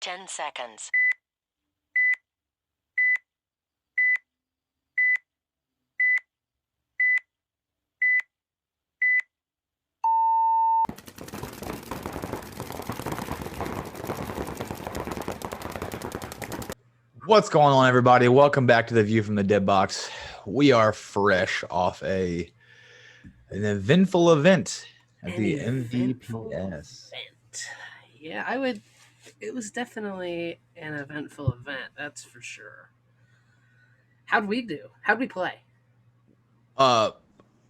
10 seconds. What's going on, everybody? Welcome back to the View from the Dead Box. We are fresh off an eventful event at the MVPS. Yeah, it was definitely an eventful event, that's for sure. How'd we do? How'd we play? I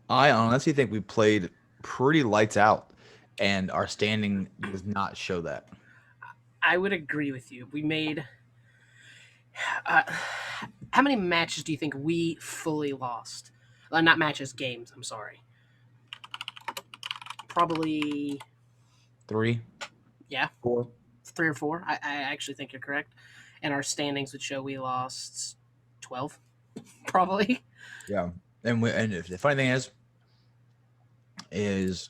honestly think we played pretty lights out, and our standing does not show that. I would agree with you. We made. Uh, how many matches do you think we fully lost? Not matches, games, I'm sorry. Probably. 3, Yeah, 4. 3 or 4. I actually think you're correct. And our standings would show we lost 12, probably. Yeah, and the funny thing is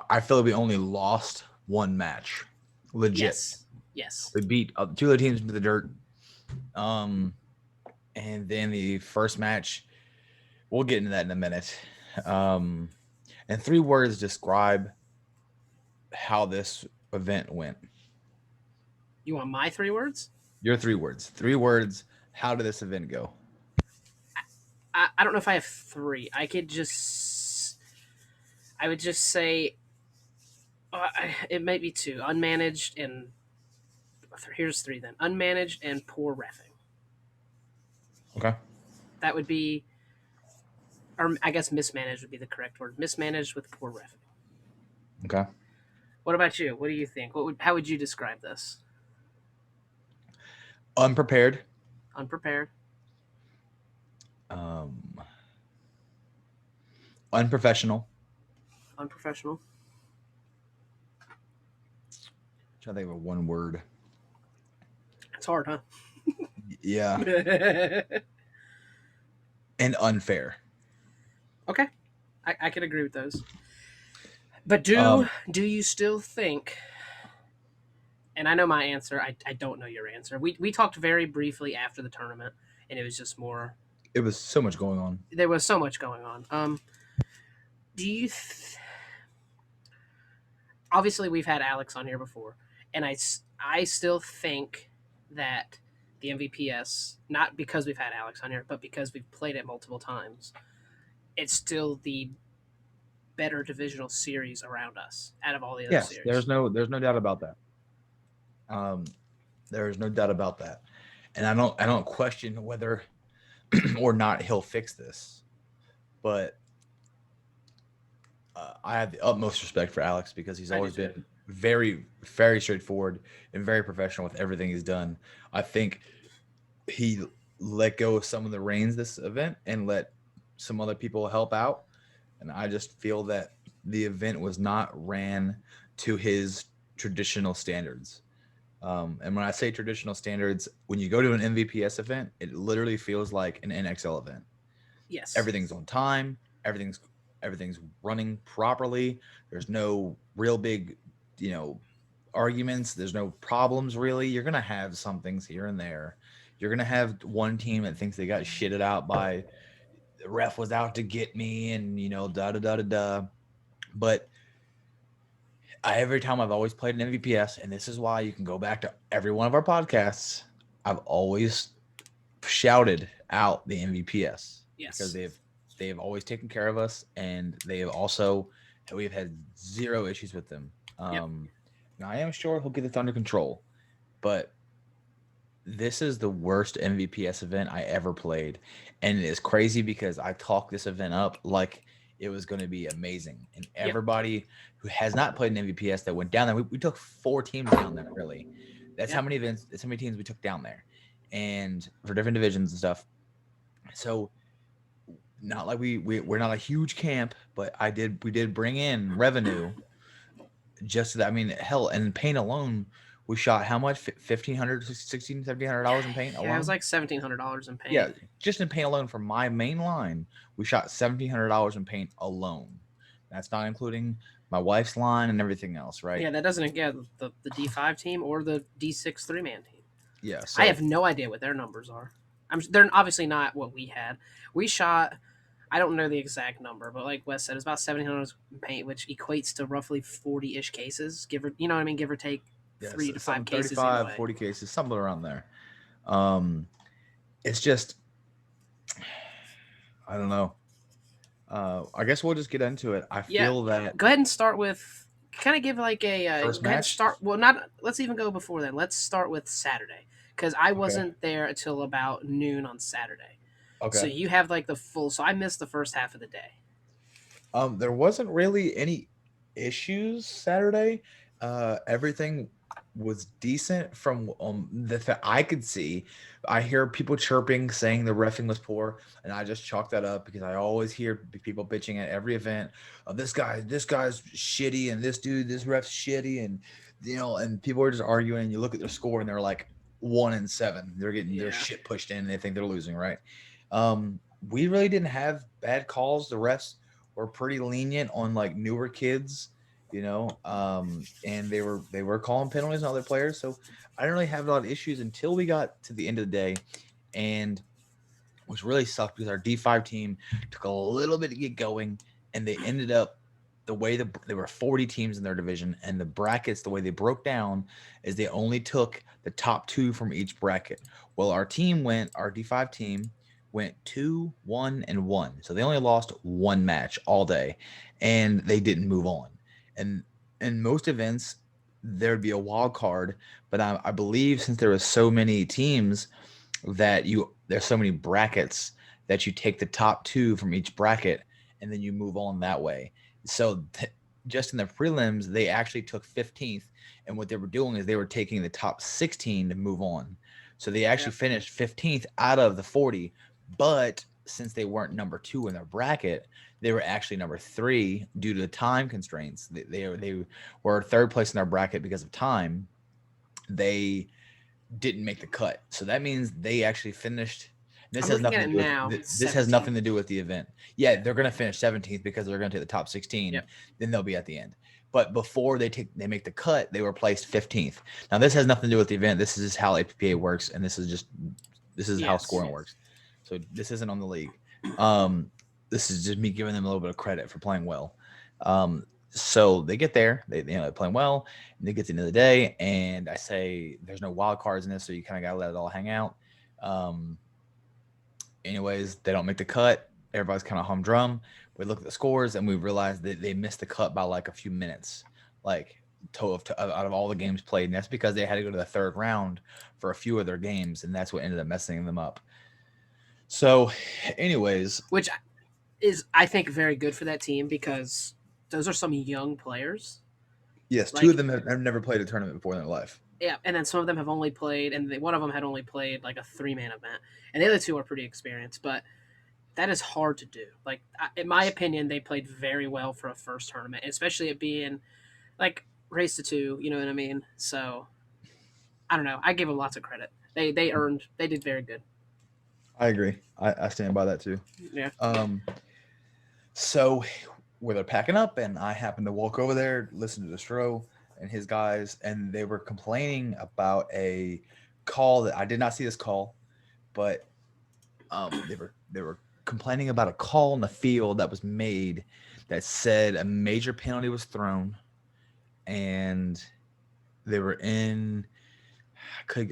I feel like we only lost one match, legit. Yes. We beat 2 other teams into the dirt. And then the first match, we'll get into that in a minute. And 3 words describe how this event went. You want my 3 words? Your 3 words. 3 words. How did this event go? I don't know if I have 3. I would just say it might be 2. Unmanaged and here's 3 then. Unmanaged and poor reffing. Okay. That would be, or I guess mismanaged would be the correct word. Mismanaged with poor reffing. Okay. What about you? What do you think? How would you describe this? Unprepared. Unprepared. Unprofessional. Unprofessional. I'm trying to think of one word. It's hard, huh? Yeah. And unfair. Okay. I could agree with those. But do you still think, and I know my answer, I don't know your answer. We talked very briefly after the tournament, and it was just more. It was so much going on. There was so much going on. Do you? Obviously, we've had Alex on here before, and I still think that the MVPS, not because we've had Alex on here, but because we've played it multiple times, it's still the better divisional series around us out of all the other series. There's no doubt about that. There's no doubt about that, and I don't question whether or not he'll fix this, but I have the utmost respect for Alex because he's always been very, very straightforward and very professional with everything he's done. I think he let go of some of the reins this event and let some other people help out, and I just feel that the event was not ran to his traditional standards. And when I say traditional standards, when you go to an MVPS event, it literally feels like an NXL event. Yes. Everything's on time. Everything's running properly. There's no real big, arguments. There's no problems really. You're gonna have some things here and there. You're gonna have one team that thinks they got shitted out by the ref was out to get me, and da da da da da. But every time I've always played an MVPS, and this is why you can go back to every one of our podcasts. I've always shouted out the MVPS because they've always taken care of us, and we've had 0 issues with them. Now I am sure he'll get this under control, but this is the worst MVPS event I ever played, and it is crazy because I talked this event up like it was going to be amazing, and everybody who has not played an MVPS that went down there, we took 4 teams down there. Really, that's how many events, that's how many teams we took down there, and for different divisions and stuff. So, not like we're not a huge camp, but we did bring in revenue. Just that, I mean, hell, and paint alone, we shot how much? $1,500, $1,700 in paint alone. Yeah, it was like $1,700 in paint. Yeah, just in paint alone for my main line, we shot $1,700 in paint alone. That's not including my wife's line and everything else, right? Yeah, that doesn't yeah the D5 team or the D6 3-man team. Yeah. I So have no idea what their numbers are. They're obviously not what we had. We shot. I don't know the exact number, but like Wes said, it's about 1,700 paint, which equates to roughly 40-ish cases, give or you know what I mean, give or take yes, 3 to 5 some cases either 35, way. 40 cases, somewhere around there. Um, it's just I don't know. I guess we'll just get into it. I Yeah, feel that go ahead and start with kind of give like a first go ahead and match. start. Well, not let's even go before then. Let's start with Saturday because I Okay. wasn't there until about noon on Saturday. So Okay. you have like the full. So I missed the first half of the day. There wasn't really any issues Saturday. Everything was decent from that I could see. I hear people chirping saying the refing was poor, and I just chalk that up because I always hear people bitching at every event. Oh, this guy's shitty, and this ref's shitty, and and people are just arguing. And you look at their score, and they're like 1-7. They're getting their Yeah. shit pushed in, and they think they're losing, right? We really didn't have bad calls. The refs were pretty lenient on like newer kids, and they were calling penalties on other players. So I didn't really have a lot of issues until we got to the end of the day, and which really sucked because our D5 team took a little bit to get going, and they ended up the way there were 40 teams in their division, and the brackets the way they broke down is they only took the top two from each bracket. Well, our D5 team went 2-1-1, so they only lost one match all day, and they didn't move on. And in most events, there'd be a wild card, but I believe since there was so many teams that there's so many brackets that you take the top two from each bracket and then you move on that way. So just in the prelims, they actually took 15th, and what they were doing is they were taking the top 16 to move on. So they Yeah. actually finished 15th out of the 40, but since they weren't number two in their bracket, they were actually number three due to the time constraints. They were third place in their bracket because of time. They didn't make the cut. So that means they actually finished. This I'm has looking nothing at to it do with now. this has nothing 17th. to do with the event. Yeah, Yeah. they're going to finish 17th because they're going to take the top 16. Yep. Then they'll be at the end. But before they make the cut, they were placed 15th. Now this has nothing to do with the event. This is just how APPA works, and this is how Yes. scoring works. So this isn't on the league. Um, this is just me giving them a little bit of credit for playing well. So they get there, they're playing well, and they get to the end of the day, and I say there's no wild cards in this, so you kind of gotta let it all hang out. Um, Anyways, they don't make the cut. Everybody's kind of humdrum. We look at the scores and we realize that they missed the cut by like a few minutes, like out of all the games played, and that's because they had to go to the third round for a few of their games, and that's what ended up messing them up. So, anyways, Which is I think very good for that team because those are some young players. yes, two of Like them have never played a tournament before in their life. yeah, and then some of them have only played, and one of them had only played like a 3-man event, and the other two are pretty experienced. But that is hard to do. Like in my opinion, they played very well for a first tournament, especially it being like race to two. You know what I mean? So I don't know. I give them lots of credit. They did very good. I agree. I stand by that too. Yeah. Um, so where they're packing up, and I happened to walk over there, listen to Destro and his guys, and they were complaining about a call that I did not see this call, but they were complaining about a call in the field that was made that said a major penalty was thrown, and they were in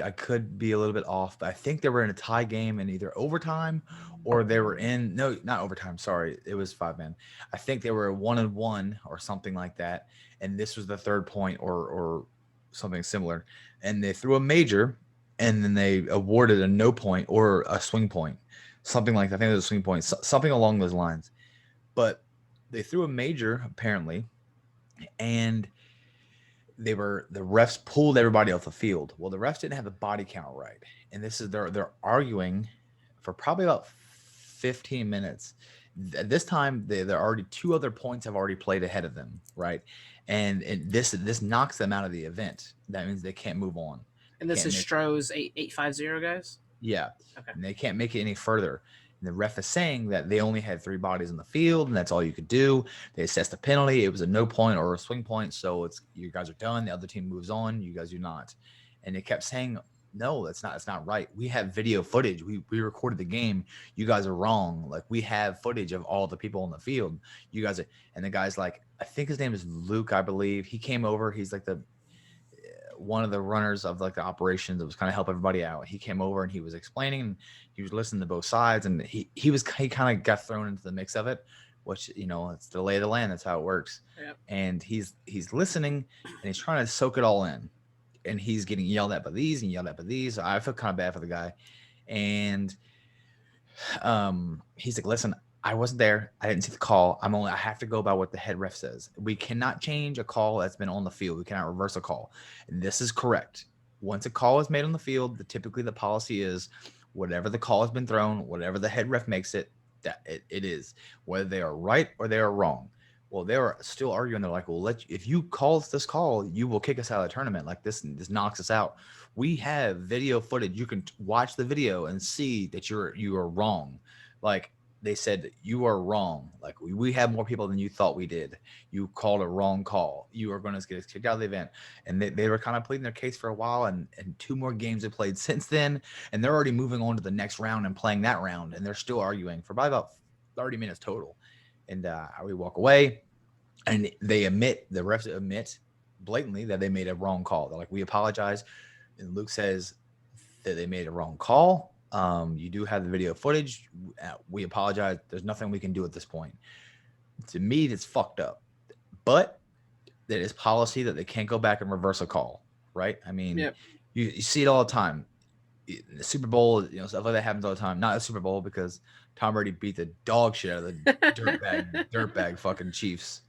I could be a little bit off, but I think they were in a tie game in either overtime or they were in no, not overtime. Sorry, it was 5 man. I think they were 1-1 or something like that, and this was the third point or something similar, and they threw a major, and then they awarded a no point or a swing point, something like that. I think it was a swing point, something along those lines. But they threw a major apparently, and the refs pulled everybody off the field. Well, the refs didn't have the body count right, and this is they're arguing for probably about 15 minutes. At this time, they're already two other points have already played ahead of them, right? And this knocks them out of the event. That means they can't move on. And They this can't is make Stroh's 8850 guys. yeah, Okay. and they can't make it any further. And the ref is saying that they only had 3 bodies in the field, and that's all you could do. They assessed the penalty. It was a no point or a swing point, so it's you guys are done. The other team moves on. You guys do not. And they kept saying, no, that's not right. We have video footage. We recorded the game. You guys are wrong. Like, we have footage of all the people on the field. You guys are, and the guy's like, I think his name is Luke, I believe. He came over. He's like the one of the runners of like the operations that was kind of help everybody out. He came over and he was explaining, and he was listening to both sides, and he kind of got thrown into the mix of it, which, you know, it's the lay of the land. That's how it works. Yep. And he's listening, and he's trying to soak it all in, and he's getting yelled at by these and yelled at by these. So I feel kind of bad for the guy. And he's like, listen, I wasn't there. I didn't see the call. I have to go by what the head ref says. We cannot change a call that's been on the field. We cannot reverse a call. And this is correct. Once a call is made on the field, typically the policy is whatever the call has been thrown, whatever the head ref makes it, that it is, whether they are right or they are wrong. Well, they were still arguing. They're like, well, if you call this call, you will kick us out of the tournament. Like, this knocks us out. We have video footage. You can watch the video and see that you are wrong. Like, they said, you are wrong. Like, we have more people than you thought we did. You called a wrong call. You are going to get us kicked out of the event. And they were kind of pleading their case for a while, and 2 more games have played since then. And they're already moving on to the next round and playing that round. And they're still arguing for probably about 30 minutes total. And we walk away, and the refs admit blatantly that they made a wrong call. They're like, we apologize. And Luke says that they made a wrong call. You do have the video footage. We apologize. There's nothing we can do at this point. To me, that's fucked up. But that is policy that they can't go back and reverse a call, right? I mean, Yep. you see it all the time. The Super Bowl, you know, stuff like that happens all the time. Not a Super Bowl, because Tom Brady beat the dog shit out of the dirtbag fucking Chiefs.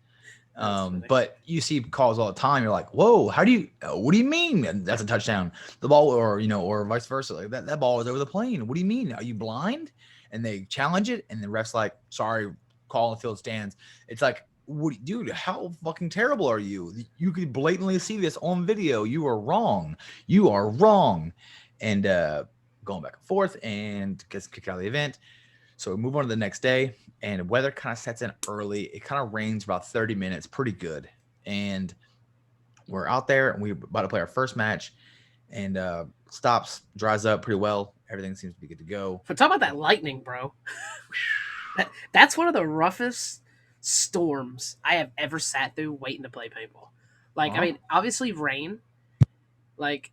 But you see calls all the time. You're like, whoa, what do you mean? And that's a touchdown. The ball, or, you know, or vice versa. Like, that ball is over the plane. What do you mean? Are you blind? And they challenge it, and the ref's like, sorry, call in the field stands. It's like, dude, how fucking terrible are you? You could blatantly see this on video. You are wrong. You are wrong. And going back and forth, and gets kicked out of the event. So we move on to the next day, and weather kind of sets in early. It kind of rains about 30 minutes, pretty good. And we're out there, and we're about to play our first match, and stops, dries up pretty well. Everything seems to be good to go. But talk about that lightning, bro. That's one of the roughest storms I have ever sat through waiting to play paintball. Like, I mean, obviously rain. Like,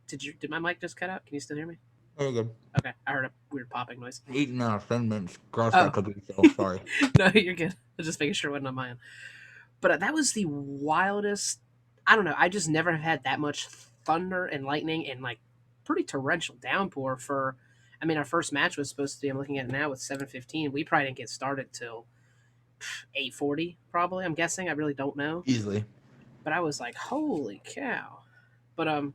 did my mic just cut out? Can you still hear me? Very good. Okay, I heard a weird popping noise. 8 10 minutes. Gross cookie. So sorry. No, you're good. I was just making sure it wasn't on my end. But that was the wildest. I don't know. I just never have had that much thunder and lightning and like pretty torrential downpour for. I mean, our first match was supposed to be. I'm looking at it now with 7:15. We probably didn't get started till 8:40. Probably. I'm guessing. I really don't know. Easily. But I was like, holy cow. But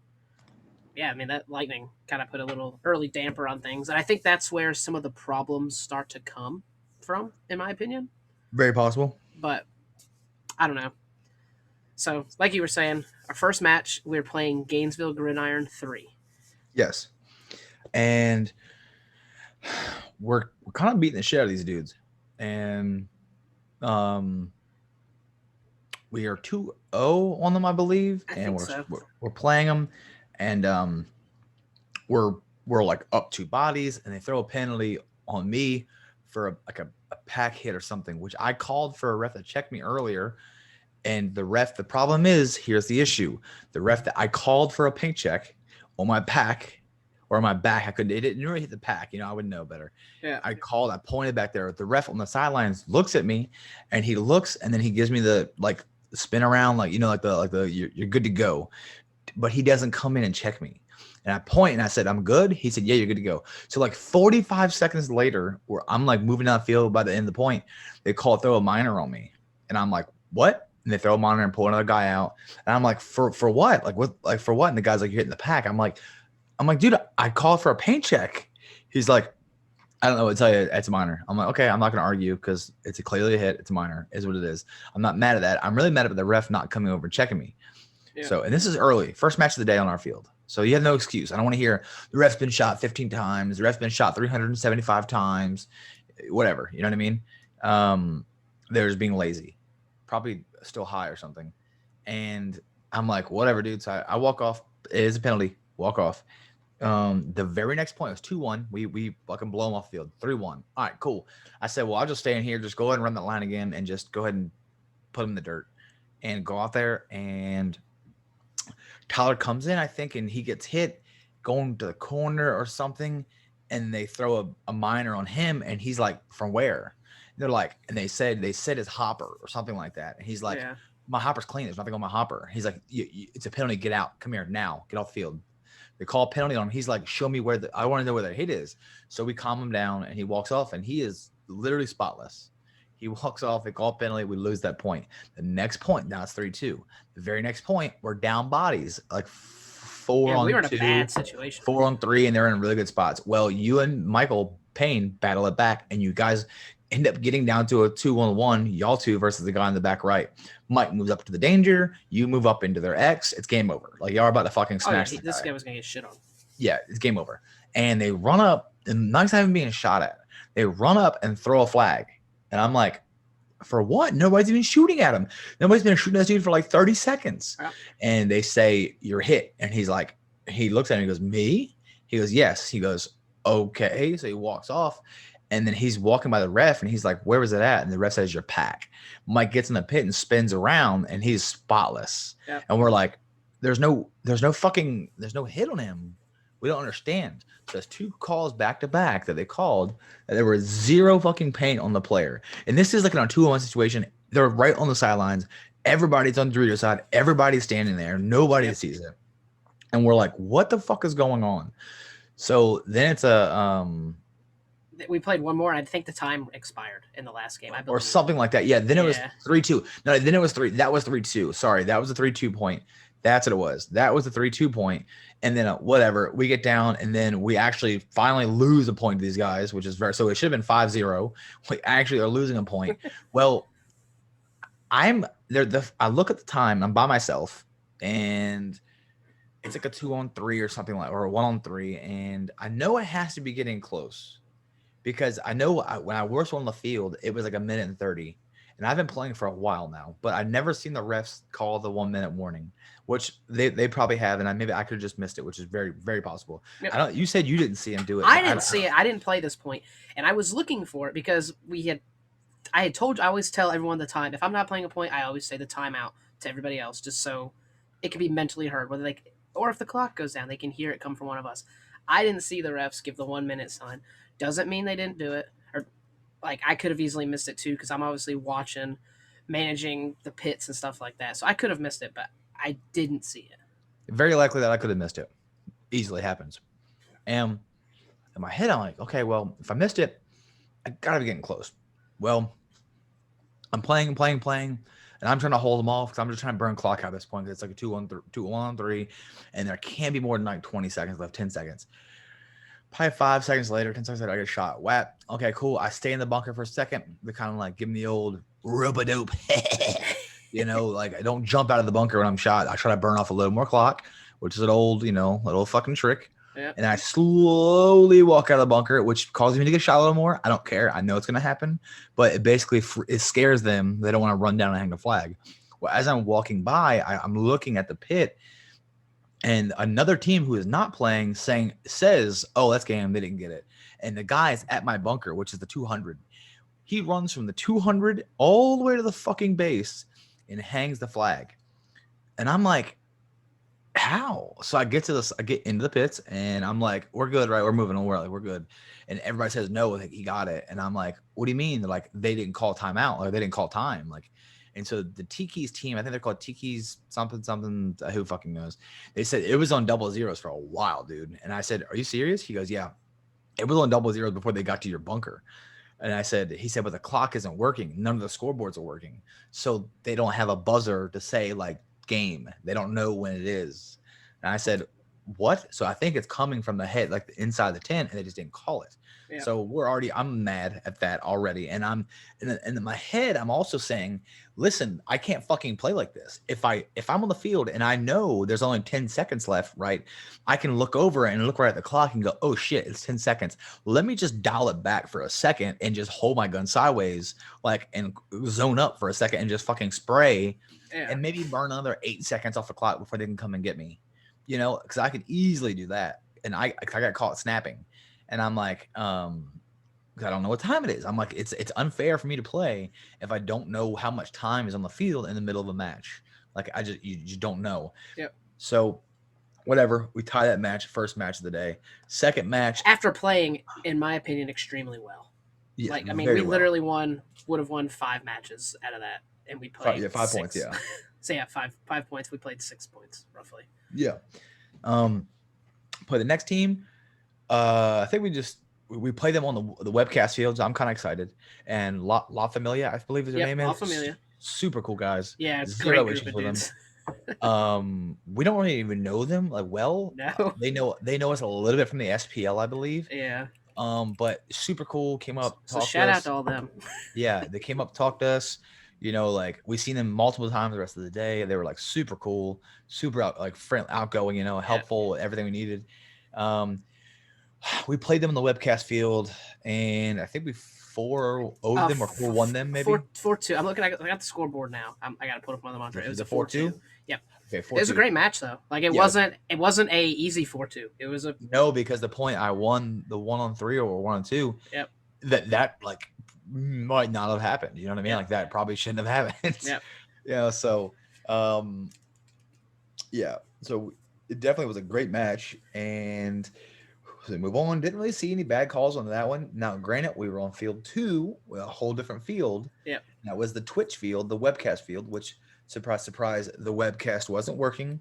yeah, I mean, that lightning kind of put a little early damper on things. And I think that's where some of the problems start to come from, in my opinion. Very possible. But I don't know. So, like you were saying, our first match, we were playing Gainesville Gridiron 3. Yes. And we're kind of beating the shit out of these dudes. And we are 2-0 on them, I believe. And we're playing them. And we're like up 2 bodies, and they throw a penalty on me for a pack hit or something, which I called for a ref that checked me earlier. And the problem is, here's the issue. The ref that I called for a paint check on my pack or my back, it didn't really hit the pack. You know, I would know better. Yeah. I pointed back there. The ref on the sidelines looks at me, and he looks, and then he gives me the like spin around, like, you know, like the you're good to go. But he doesn't come in and check me. And I point, and I said, I'm good. He said, yeah, you're good to go. So like 45 seconds later, where I'm like moving down the field by the end of the point, they throw a minor on me. And I'm like, what? And they throw a minor and pull another guy out. And I'm like, for what? Like, what? Like, for what? And the guy's like, you're hitting the pack. I'm like, dude, I called for a paint check. He's like, I don't know what to tell you. It's a minor. I'm like, okay, I'm not going to argue because it's clearly a hit. It's a minor. Is what it is. I'm not mad at that. I'm really mad at the ref not coming over and checking me. Yeah. So, and this is early, first match of the day on our field. So you have no excuse. I don't want to hear the ref's been shot 15 times, the ref's been shot 375 times, whatever. You know what I mean? There's being lazy, probably still high or something. And I'm like, whatever, dude. So I walk off. It is a penalty. Walk off. The very next point was 2-1. We fucking blow them off the field. 3-1. All right, cool. I said, well, I'll just stay in here. Just go ahead and run that line again and just go ahead and put them in the dirt and go out there. And Tyler comes in, I think, and he gets hit going to the corner or something. And they throw a minor on him. And he's like, from where? And they're like, and they said his hopper or something like that. And he's like, Yeah. my hopper's clean. There's nothing on my hopper. He's like, it's a penalty. Get out. Come here now. Get off the field. They call a penalty on him. He's like, show me where I want to know where the hit is. So we calm him down and he walks off and he is literally spotless. He walks off, they call a penalty, we lose that point. The next point, now it's 3-2. The very next point, we're down bodies, like 4 on 2. We were in a bad situation. 4 on 3, and they're in really good spots. Well, you and Michael Payne battle it back, and you guys end up getting down to a 2-on-1, y'all two versus the guy in the back right. Mike moves up to the danger, you move up into their X, it's game over. Like, y'all are about to fucking smash this guy was going to get shit on. Yeah, it's game over. And they run up, and not even being shot at. They run up and throw a flag. And I'm like, for what? Nobody's even shooting at him. Nobody's been shooting at this dude for like 30 seconds. Yeah. And they say, you're hit. And he's like, he looks at him and he goes, me? He goes, yes. He goes, okay. So he walks off. And then he's walking by the ref and he's like, where was it at? And the ref says, your pack. Mike gets in the pit and spins around and he's spotless. Yeah. And we're like, there's no hit on him. We don't understand. So there's 2 calls back to back that they called that there was 0 fucking paint on the player. And this is like in a 2-on-1 situation. They're right on the sidelines. Everybody's on the Dorito side. Everybody's standing there. Nobody sees it. And we're like, what the fuck is going on? So then it's we played one more. I think the time expired in the last game. I believe. Or something like that. Yeah. Then it was 3-2. No, then it was 3. That was 3-2. Sorry. That was a 3-2 point. That's what it was. That was the 3-2 point. And then whatever, we get down and then we actually finally lose a point to these guys, which is so it should have been 5-0. We actually are losing a point. Well, I'm there. I look at the time, I'm by myself and it's like a 2-on-3 or something or a 1-on-3. And I know it has to be getting close because I know when I first on the field, it was like 1:30. And I've been playing for a while now, but I've never seen the refs call the 1-minute warning, which they probably have, and maybe I could have just missed it, which is very, very possible. Yep. You said you didn't see him do it. I didn't see it. I didn't play this point, and I was looking for it because I had told you, I always tell everyone the time. If I'm not playing a point, I always say the timeout to everybody else, just so it can be mentally heard, or if the clock goes down, they can hear it come from one of us. I didn't see the refs give the 1-minute sign. Doesn't mean they didn't do it. Like, I could have easily missed it too because I'm obviously watching, managing the pits and stuff like that. So I could have missed it, but I didn't see it. Very likely that I could have missed it. Easily happens. And in my head, I'm like, okay, well, if I missed it, I gotta be getting close. Well, I'm playing, and I'm trying to hold them off because I'm just trying to burn clock out at this point. It's like a 2-on-3, and there can't be more than like 20 seconds left, 10 seconds. Probably 5 seconds later, 10 seconds later, I get shot. Whap. Okay, cool. I stay in the bunker for a second. They kind of like give me the old rope-a-dope. Like I don't jump out of the bunker when I'm shot. I try to burn off a little more clock, which is an old, little fucking trick. Yep. And I slowly walk out of the bunker, which causes me to get shot a little more. I don't care. I know it's going to happen, but it basically it scares them. They don't want to run down and hang the flag. Well, as I'm walking by, I'm looking at the pit. And another team who is not playing says, oh, that's game. They didn't get it. And the guy is at my bunker, which is the 200. He runs from the 200 all the way to the fucking base and hangs the flag. And I'm like, how? So I get into the pits and I'm like, we're good, right? We're moving on. We're good. And everybody says, no, he got it. And I'm like, what do you mean? They're like, they didn't call timeout. Or they didn't call time. Like, and so the Tiki's team, I think they're called Tiki's something, who fucking knows? They said it was on 00s for a while, dude. And I said, are you serious? He goes, yeah. It was on 00s before they got to your bunker. And he said, but the clock isn't working. None of the scoreboards are working. So they don't have a buzzer to say like game. They don't know when it is. And I said, what? So I think it's coming from the head, like the inside of the tent, and they just didn't call it. Yeah. So I'm mad at that already. And in my head, I'm also saying, listen, I can't fucking play like this. If I'm on the field and I know there's only 10 seconds left, right? I can look over and look right at the clock and go, oh shit, it's 10 seconds. Let me just dial it back for a second and just hold my gun sideways, like, and zone up for a second and just fucking spray Yeah. and maybe burn another 8 seconds off the clock before they can come and get me. Because I could easily do that. And I got caught snapping. And I'm like, I don't know what time it is. I'm like, it's unfair for me to play if I don't know how much time is on the field in the middle of a match. Like you just don't know. Yep. So whatever, we tie that match, first match of the day. Second match, After playing, in my opinion, extremely well. yeah, Like, I mean, we literally would have won 5 matches out of that, and we played 5 6. points, yeah. So yeah, 5 points. We played 6 points roughly. Yeah. Play the next team. I think we play them on the webcast fields. I'm kind of excited. And La Familia, I believe is their name. La Familia. Super cool guys. Yeah, it's Zero great issues group of with dudes. them. We don't really even know them like well. No. They know us a little bit from the SPL, I believe. Yeah. But super cool. Came up. So shout out to all them. Yeah, they came up, talked to us. Like we seen them multiple times the rest of the day. They were like super cool, super friendly, outgoing. Helpful, everything we needed. We played them on the webcast field, and I think we 4-0'd them or 4-1 them, maybe 4-2. I'm looking. I got the scoreboard now. I got to put up on the monitor. It was a 4-2. Yep. Okay, 4-2. It was a great match though. Like it wasn't a easy 4-2. It was a no, because the point I won the 1-on-3 or 1-on-2. Yep. That like might not have happened. You know what I mean? Yep. Like that probably shouldn't have happened. Yep. So yeah. So it definitely was a great match, and so move on. Didn't really see any bad calls on that one. Now, granted, we were on field 2, a whole different field. Yeah. That was the Twitch field, the webcast field, which surprise, surprise, the webcast wasn't working.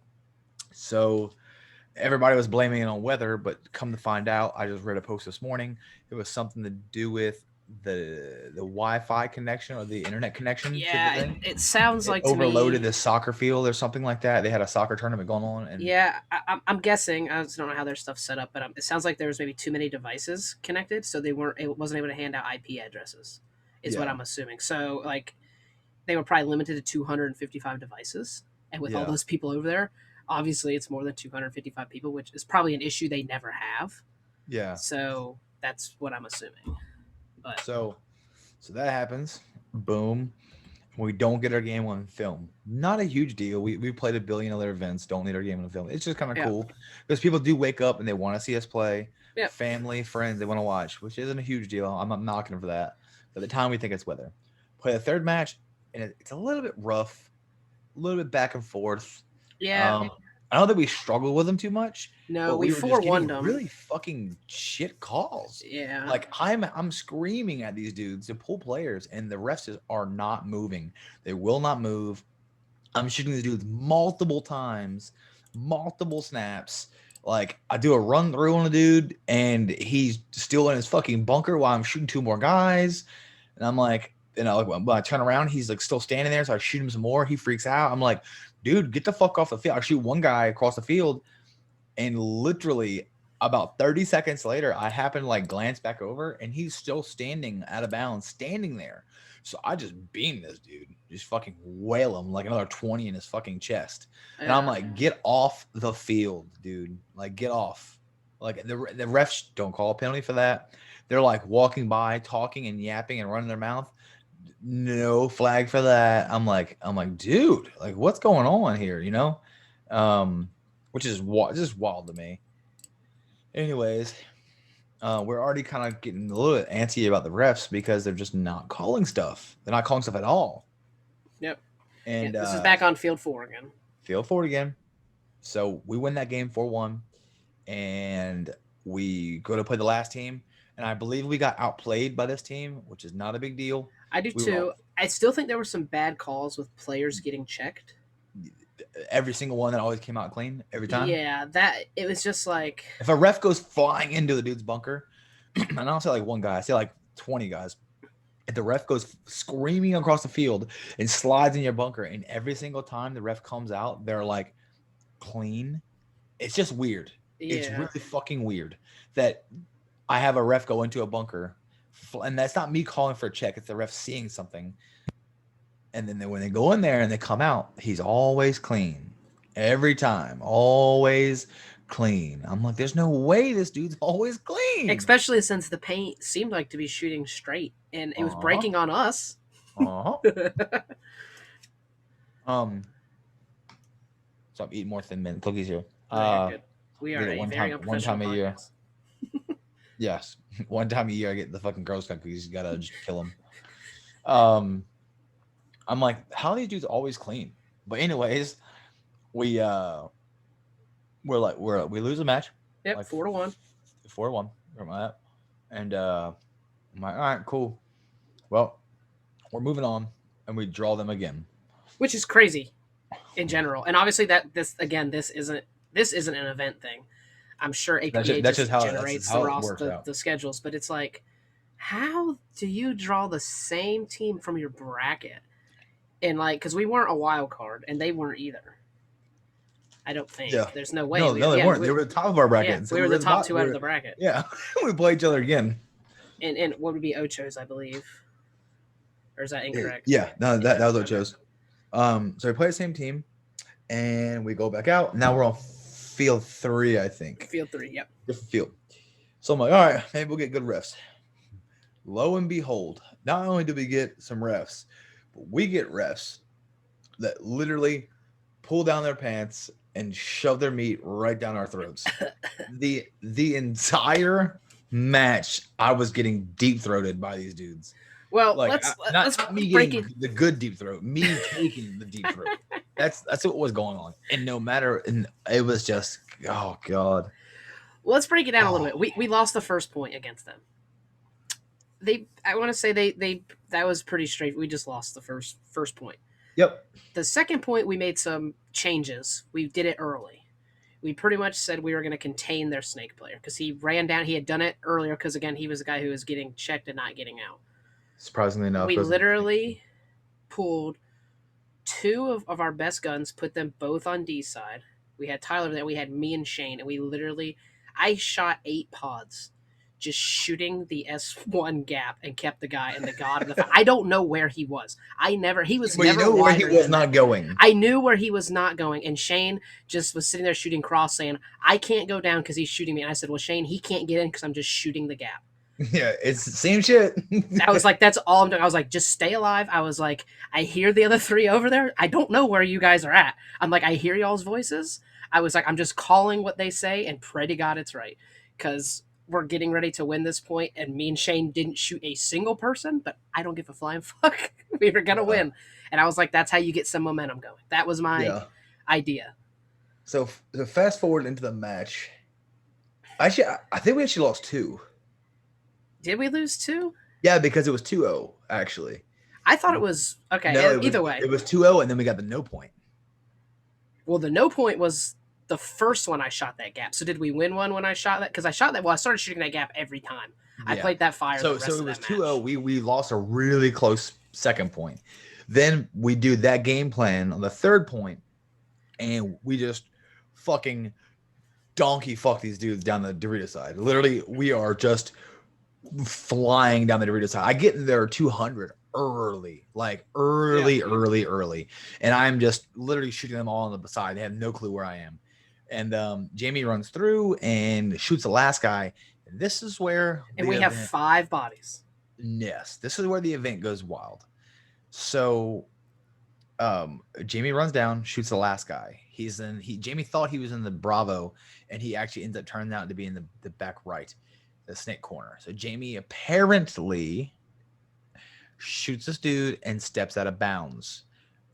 So everybody was blaming it on weather, but come to find out, I just read a post this morning. It was something to do with the Wi-Fi connection or the internet connection. Yeah, it sounds like overloaded the soccer field or something like that. They had a soccer tournament going on, and yeah, I'm guessing. I just don't know how their stuff's set up, but it sounds like there was maybe too many devices connected, so it wasn't able to hand out IP addresses. Is what I'm assuming. So like, they were probably limited to 255 devices, and with all those people over there, obviously it's more than 255 people, which is probably an issue they never have. Yeah. So that's what I'm assuming. But so that happens. Boom. We don't get our game on film. Not a huge deal. We played 1 billion other events. Don't need our game on film. It's just kind of cool because people do wake up and they want to see us play. Yep. Family, friends, they want to watch, which isn't a huge deal. I'm not knocking them for that. But at the time, we think it's weather. Play the third match, and it's a little bit rough, a little bit back and forth. Yeah. I don't think we struggled with them too much. No, we 4-1 them. Really fucking shit calls. Yeah. Like I'm screaming at these dudes to pull players, and the refs are not moving. They will not move. I'm shooting the dudes multiple times, multiple snaps. Like I do a run through on a dude, and he's still in his fucking bunker while I'm shooting 2 more guys. And I'm like, when I turn around, he's like still standing there. So I shoot him some more. He freaks out. I'm like, dude, get the fuck off the field. I shoot one guy across the field, and literally about 30 seconds later, I happen to like glance back over, and he's still standing out of bounds, standing there. So I just beam this dude, just fucking wail him like another 20 in his fucking chest. And I'm like, get off the field, dude. Like, get off. Like the refs don't call a penalty for that. They're like walking by, talking and yapping and running their mouth. No flag for that. I'm like, dude, like what's going on here? Which is just wild to me. Anyways, we're already kind of getting a little bit antsy about the refs because they're just not calling stuff. They're not calling stuff at all. Yep. And this is back on field 4 again. Field 4 again. So we win that game 4-1, and we go to play the last team. And I believe we got outplayed by this team, which is not a big deal. I do too. I still think there were some bad calls with players getting checked. Every single one that always came out clean every time. Yeah, that it was just like if a ref goes flying into the dude's bunker, and I don't say like one guy, I say like 20 guys. If the ref goes screaming across the field and slides in your bunker, and every single time the ref comes out, they're like clean, It's just weird. It's Yeah. really fucking weird that I have a ref go into a bunker, and that's not me calling for a check. It's the ref seeing something, and then when they go in there and they come out, he's always clean every time, always clean. I'm like, there's no way this dude's always clean. Especially since the paint seemed like to be shooting straight and it was Uh huh. breaking on us. Uh huh. Um. So I'm eating more Thin Mint cookies here. No, you're good. We I are get it a very one unprofessional time a year. podcast. Yes, one time a year I get the fucking Girl Scout cookies. You gotta just kill them. Um, I'm like, how are these dudes always clean? But anyways, we we lose a match, Yep, like 4-1. 4-1, and I'm like, all right, cool. Well, we're moving on, and we draw them again. Which is crazy in general. And obviously that this isn't an event thing. I'm sure APA just That's just generates the how it works out. the schedules, but it's like, how do you draw the same team from your bracket? And like, because we weren't a wild card, and they weren't either. I don't think. Yeah. There's no way. No, they weren't. They were the top of our bracket. Yeah, So we were the at top bottom- two out of the bracket. Yeah, we play each other again. And what would be Ocho's, I believe. Or is that incorrect? Yeah, no, that was okay. Ocho's. So we play the same team, and we go back out. Now we're on field 3, I think. Field 3, yep. Different field. So I'm like, all right, maybe we'll get good refs. Lo and behold, not only do we get some refs, but we get refs that literally pull down their pants and shove their meat right down our throats. the entire match, I was getting deep throated by these dudes. Well, Like let's not me break getting it. the good deep throat, me taking the deep throat. That's what was going on, and no matter, and it was just, oh god. Let's break it down a little bit. We lost the first point against them. I want to say they that was pretty straight. We just lost the first point. Yep. The second point, we made some changes. We did it early. We pretty much said we were going to contain their snake player because he ran down. He had done it earlier because, again, he was the guy who was getting checked and not getting out. Surprisingly enough, we literally pulled 2 of our best guns, put them both on D side. We had Tyler there. We had me and Shane, and I shot 8 pods just shooting the S1 gap and kept the guy and the god of the. I don't know where he was. He was well, never. You know where he was not going. I knew where he was not going, and Shane just was sitting there shooting cross, saying, "I can't go down because he's shooting me." And I said, "Well, Shane, he can't get in because I'm just shooting the gap." Yeah, it's the same shit. I was like, that's all I'm doing. I was like, just stay alive. I was like, I hear the other 3 over there. I don't know where you guys are at. I'm like, I hear y'all's voices. I was like, I'm just calling what they say and pray to God it's right. Because we're getting ready to win this point, and me and Shane didn't shoot a single person, but I don't give a flying fuck. We were going to win. And I was like, that's how you get some momentum going. That was my idea. So fast forward into the match. Actually, I think we actually lost 2. Did we lose 2? Yeah, because it was 2-0, actually. I thought it was okay. No, either way, it was 2-0, and then we got the no point. Well, the no point was the first one I shot that gap. So did we win one when I shot that? Because I shot that. Well, I started shooting that gap every time. Yeah. I played that fire. So it was 2-0. We lost a really close second point. Then we do that game plan on the third point, and we just fucking donkey fuck these dudes down the Dorito side. Literally, we are just flying down the Dorito side. I get in there 200 early, early, and I'm just literally shooting them all on the side. They have no clue where I am. And Jamie runs through and shoots the last guy. And this is where we have 5 bodies. Yes, this is where the event goes wild. So Jamie runs down, shoots the last guy. Jamie thought he was in the Bravo, and he actually ends up turning out to be in the back right, the snake corner. So Jamie apparently shoots this dude and steps out of bounds,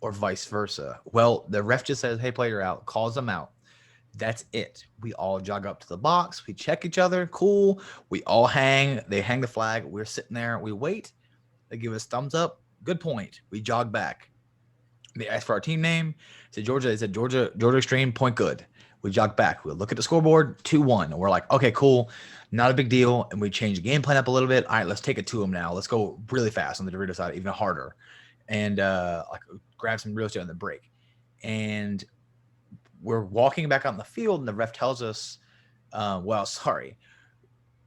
or vice versa. Well, the ref just says, "Hey, player out," calls them out. That's it. We all jog up to the box. We check each other. Cool. We all hang. They hang the flag. We're sitting there. We wait. They give us thumbs up. Good point. We jog back. They ask for our team name. They said Georgia Xtreme, point good. We jog back. We look at the scoreboard, 2-1. And we're like, okay, cool. Not a big deal. And we change the game plan up a little bit. All right, let's take it to them now. Let's go really fast on the Dorito side, even harder. And grab some real estate on the break. And we're walking back on the field, and the ref tells us, well, sorry.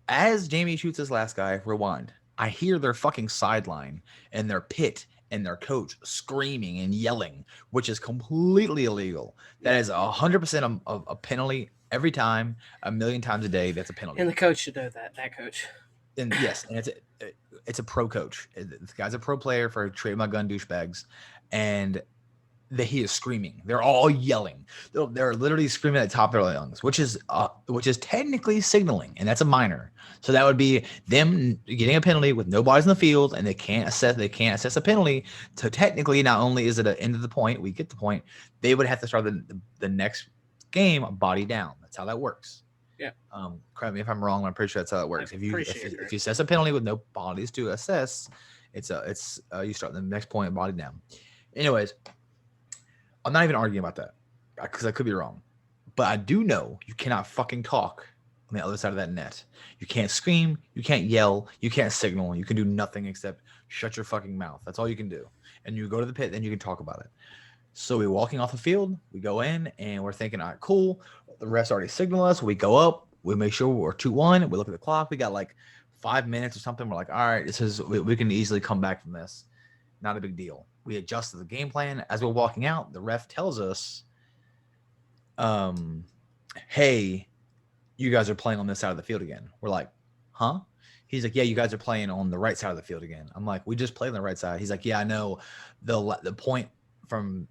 As Jamie shoots his last guy, rewind. I hear their fucking sideline and their pit and their coach screaming and yelling, which is completely illegal. That is 100% a penalty every time, a million times a day. That's a penalty. And the coach should know that. That coach. And yes, and it's a pro coach. The guy's a pro player for Trade My Gun douchebags, and he is screaming. They're all yelling. They're literally screaming at the top of their lungs, which is technically signaling, and that's a minor. So that would be them getting a penalty with no bodies in the field, and they can't assess a penalty. So technically, not only is it an end of the point, we get the point. They would have to start the next game body down. That's how that works. Yeah. Correct me if I'm wrong. I'm pretty sure that's how it works. If you assess a penalty with no bodies to assess, it's you start the next point body down. Anyways, I'm not even arguing about that because I could be wrong, but I do know you cannot fucking talk on the other side of that net. You can't scream, you can't yell, you can't signal, you can do nothing except shut your fucking mouth. That's all you can do. And you go to the pit, then you can talk about it. So we're walking off the field, we go in, and we're thinking, all right, cool. The refs already signal us. We go up, we make sure we're 2-1. We look at the clock. We got like 5 minutes or something. We're like, all right, we can easily come back from this. Not a big deal. We adjusted the game plan. As we're walking out, the ref tells us, hey, you guys are playing on this side of the field again. We're like, huh? He's like, yeah, you guys are playing on the right side of the field again. I'm like, we just played on the right side. He's like, yeah, I know. The point from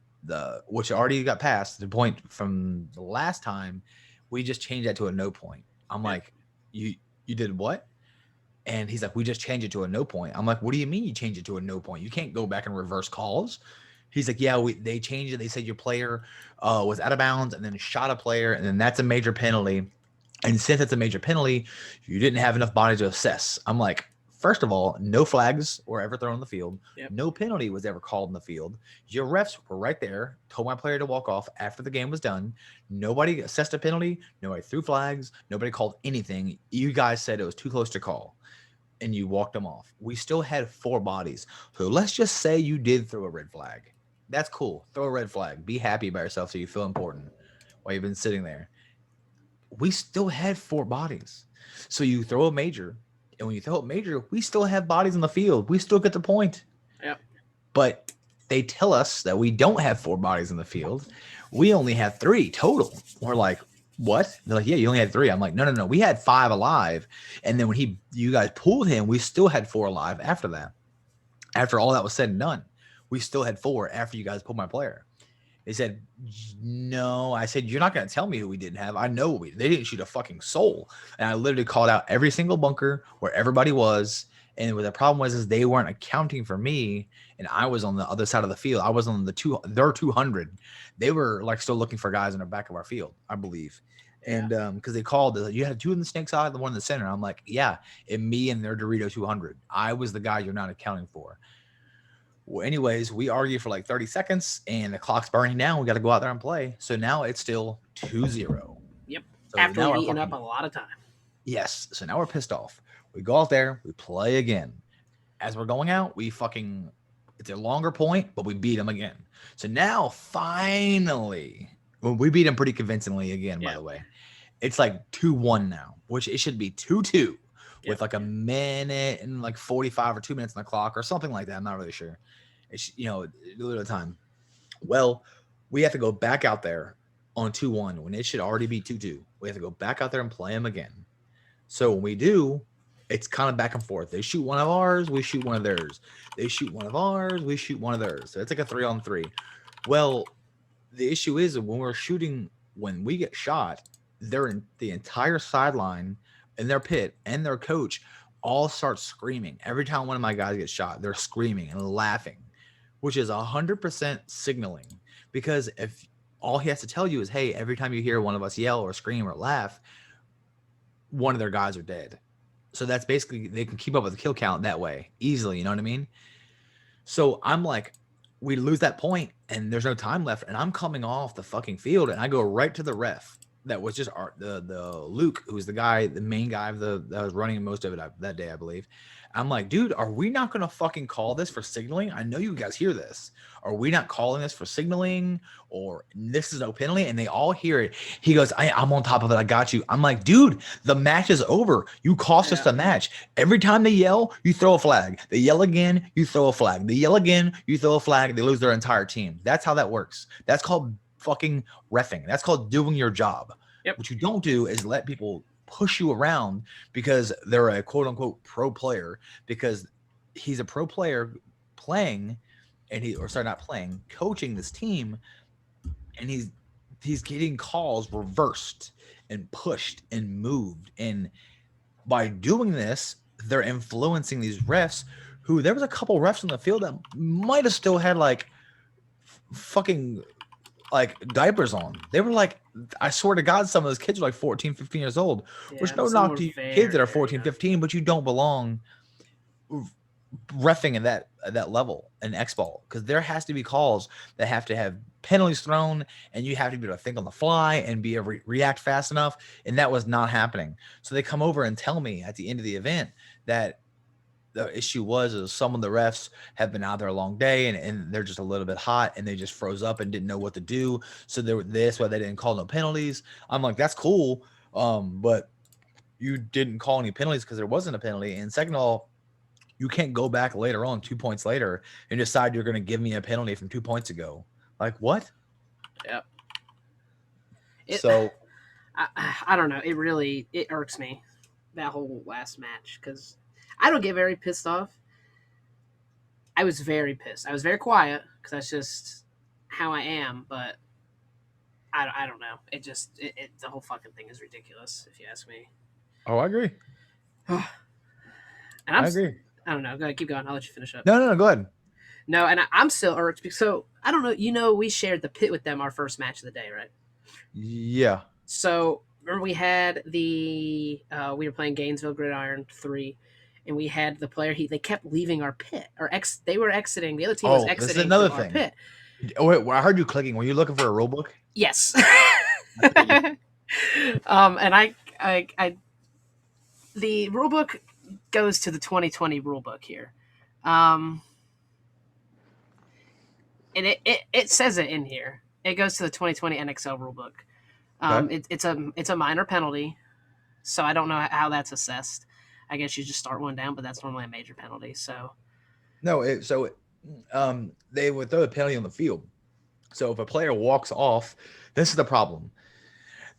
which already got passed, the point from the last time, we just changed that to a no point. I'm like, you did what? And he's like, we just changed it to a no point. I'm like, what do you mean you changed it to a no point? You can't go back and reverse calls. He's like, yeah, they changed it. They said your player was out of bounds and then shot a player, and then that's a major penalty. And since it's a major penalty, you didn't have enough body to assess. I'm like, first of all, no flags were ever thrown on the field. Yep. No penalty was ever called in the field. Your refs were right there, told my player to walk off after the game was done. Nobody assessed a penalty. Nobody threw flags. Nobody called anything. You guys said it was too close to call, and you walked them off. We still had 4 bodies. So let's just say you did throw a red flag. That's cool. Throw a red flag. Be happy about yourself so you feel important while you've been sitting there. We still had 4 bodies. So you throw a major, and when you throw a major, we still have bodies in the field. We still get the point. Yep. But they tell us that we don't have 4 bodies in the field. We only have 3 total. We're like, what? They're like, yeah, you only had 3. I'm like, no. We had 5 alive. And then when you guys pulled him, we still had 4 alive after that. After all that was said and done, we still had 4 after you guys pulled my player. They said, no. I said, you're not going to tell me who we didn't have. I know they didn't shoot a fucking soul. And I literally called out every single bunker where everybody was. And what the problem was is they weren't accounting for me, and I was on the other side of the field. I was on their 200. They were like still looking for guys in the back of our field, I believe. And because they called, you had 2 in the snake side, the 1 in the center. I'm like, yeah, and me and their Dorito 200. I was the guy you're not accounting for. Well, anyways, we argue for like 30 seconds, and the clock's burning down. We got to go out there and play. So now it's still 2-0. Yep. So after we've eaten up a lot of time. Yes. So now we're pissed off. We go out there. We play again. As we're going out, it's a longer point, but we beat them again. So now, finally, we beat them pretty convincingly again, by the way. It's like 2-1 now, which it should be 2-2 with like a minute and like 45 or 2 minutes on the clock or something like that. I'm not really sure. It's, a little time. Well, we have to go back out there on 2-1 when it should already be 2-2. We have to go back out there and play them again. So when we do, it's kind of back and forth. They shoot one of ours, we shoot one of theirs. They shoot one of ours, we shoot one of theirs. So it's like a 3-on-3. Well, the issue is that when we get shot, they're in the entire sideline and their pit and their coach all start screaming. Every time one of my guys gets shot, they're screaming and laughing, which is 100% signaling. Because if all he has to tell you is, hey, every time you hear one of us yell or scream or laugh, one of their guys are dead. So that's basically, they can keep up with the kill count that way easily. You know what I mean? So I'm like, we lose that point and there's no time left. And I'm coming off the fucking field and I go right to the ref. that was just the Luke, who was the main guy of that was running most of it that day, I believe. I'm like, dude, are we not gonna fucking call this for signaling? I know you guys hear this. Are we not calling this for signaling, or this is no penalty? And they all hear it. He goes, I'm on top of it. I got you. I'm like, dude, the match is over. You cost us the match. Every time they yell, you throw a flag. They yell again, you throw a flag. They yell again, you throw a flag. They lose their entire team. That's how that works. That's called fucking reffing. That's called doing your job. Yep. What you don't do is let people push you around because they're a quote unquote pro player, because he's a pro player playing, not playing, coaching this team, and he's getting calls reversed and pushed and moved. And by doing this, they're influencing these refs, who there was a couple refs on the field that might have still had like fucking like diapers on. They were like, I swear to God, some of those kids are like 14, 15 years old. Which no knock to you kids that are 14, 15, but you don't belong reffing at that level in X-ball, because there has to be calls that have to have penalties thrown, and you have to be able to think on the fly and be able to react fast enough, and that was not happening. So they come over and tell me at the end of the event that the issue is some of the refs have been out there a long day, and they're just a little bit hot, and they just froze up and didn't know what to do. So that's why they didn't call no penalties. I'm like, that's cool. But you didn't call any penalties because there wasn't a penalty. And second of all, you can't go back later on 2 points later and decide you're going to give me a penalty from 2 points ago. Like, what? Yeah. So I don't know. It irks me, that whole last match, because I don't get very pissed off. I was very pissed. I was very quiet because that's just how I am. But I don't know. The whole fucking thing is ridiculous, if you ask me. Oh, I agree. And I agree. I don't know. Go ahead, keep going. I'll let you finish up. No, go ahead. No, and I'm still irked. So I don't know. We shared the pit with them our first match of the day, right? Yeah. So remember we had we were playing Gainesville Gridiron 3, and we had the player. They kept leaving our pit, they were exiting. The other team was exiting. This is another thing. Our pit. Oh, wait, I heard you clicking. Were you looking for a rule book? Yes. And I the rule book goes to the 2020 rule book here. And it says it in here. It goes to the 2020 NXL rulebook. Okay. It's a minor penalty, so I don't know how that's assessed. I guess you just start one down, but that's normally a major penalty. So no, they would throw a penalty on the field. So if a player walks off, this is the problem.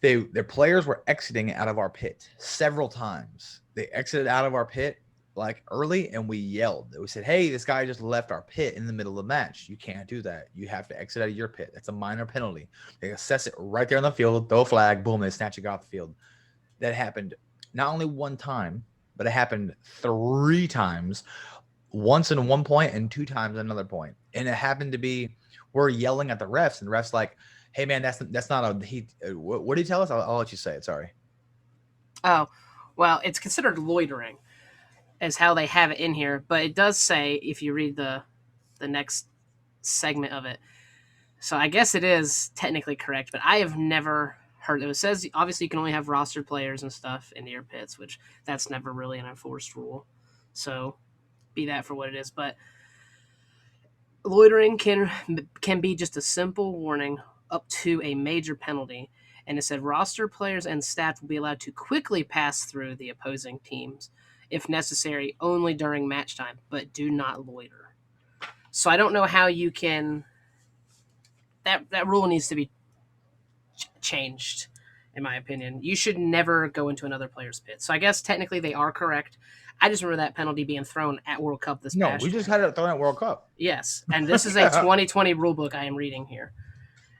Their players were exiting out of our pit several times. They exited out of our pit like early, and we yelled. We said, hey, this guy just left our pit in the middle of the match. You can't do that. You have to exit out of your pit. That's a minor penalty. They assess it right there on the field, throw a flag, boom, they snatch it off the field. That happened not only one time, but it happened 3 times, once in one point and 2 times another point. And it happened to be, we're yelling at the refs, and the refs like, hey man, that's not a he. What did he tell us? I'll let you say it. Sorry. Oh, well, it's considered loitering, is how they have it in here. But it does say, if you read the next segment of it, so I guess it is technically correct. But I have never heard it. It says obviously you can only have rostered players and stuff in your pits, which that's never really an enforced rule. So be that for what it is. But loitering can be just a simple warning up to a major penalty. And it said roster players and staff will be allowed to quickly pass through the opposing teams if necessary, only during match time, but do not loiter. So I don't know how you can. That rule needs to be changed, in my opinion. You should never go into another player's pit. So I guess technically they are correct. I just remember that penalty being thrown at World Cup this past year. No, we just had it thrown at World Cup. Yes, and this is a 2020 rule book I am reading here,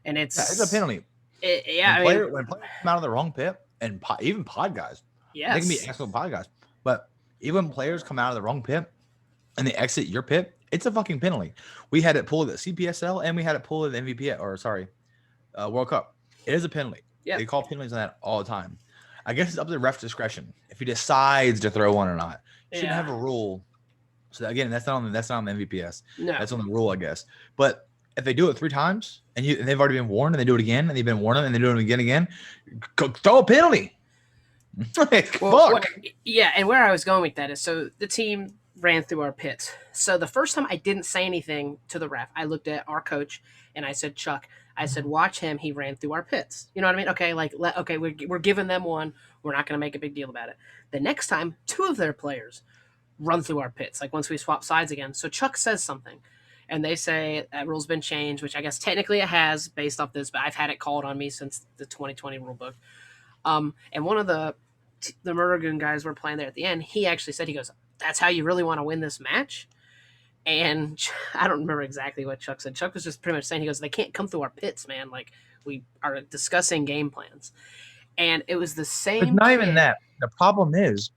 and it's a penalty. When players come out of the wrong pit, and even pod guys, they can be excellent pod guys, but even when players come out of the wrong pit and they exit your pit, it's a fucking penalty. We had it pulled at CPSL and we had it pulled at MVPS, World Cup. It is a penalty. Yep. They call penalties on that all the time. I guess it's up to the ref discretion if he decides to throw one or not. You shouldn't have a rule. So again, that's not on the MVPS. No. That's on the rule, I guess. But if they do it 3 times and they've already been warned and they do it again and they've been warned and they do it again, throw a penalty. Like, Well, fuck. yeah, and where I was going with that is so the team ran through our pits. So the first time I didn't say anything to the ref. I looked at our coach and I said, Chuck, I said, watch him. He ran through our pits. You know what I mean? Okay, okay, we're giving them one. We're not going to make a big deal about it. The next time, two of their players run through our pits, like once we swap sides again. So Chuck says something, and they say that rule's been changed, which I guess technically it has based off this, but I've had it called on me since the 2020 rule book. And one of the Murder Goon guys were playing there at the end. He actually said, he goes, "That's how you really want to win this match." And I don't remember exactly what Chuck said. Chuck was just pretty much saying, he goes, "They can't come through our pits, man. Like we are discussing game plans." And it was the It's same. not kid. even that. The problem is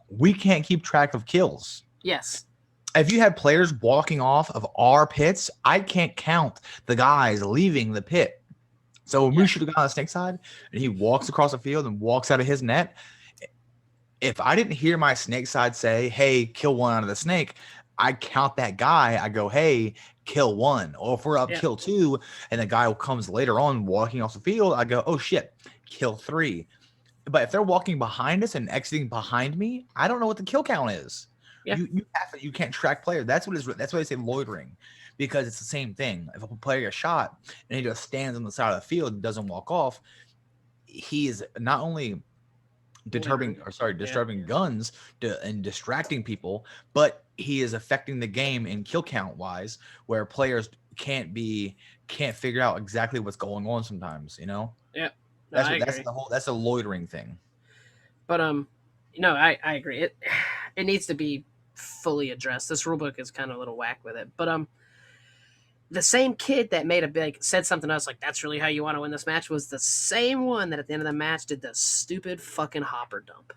we can't keep track of kills. Yes. If you had players walking off of our pits, I can't count the guys leaving the pit. So when we shoot a guy on the snake side and he walks across the field and walks out of his net, if I didn't hear my snake side say, "Hey, kill one out of the snake," I count that guy. I go, "Hey, kill one." Or if we're up kill two and the guy comes later on walking off the field, I go, "Oh shit, kill three." But if they're walking behind us and exiting behind me, I don't know what the kill count is. Yeah. You can't track players. That's what they say loitering, because it's the same thing. If a player gets shot and he just stands on the side of the field and doesn't walk off, he is not only disturbing guns and distracting people, but he is affecting the game in kill count wise, where players can't figure out exactly what's going on sometimes. Yeah. No, that's a loitering thing. But no, I agree. It needs to be fully addressed. This rulebook is kind of a little whack with it. But the same kid that said something else like, "That's really how you want to win this match," was the same one that at the end of the match did the stupid fucking hopper dump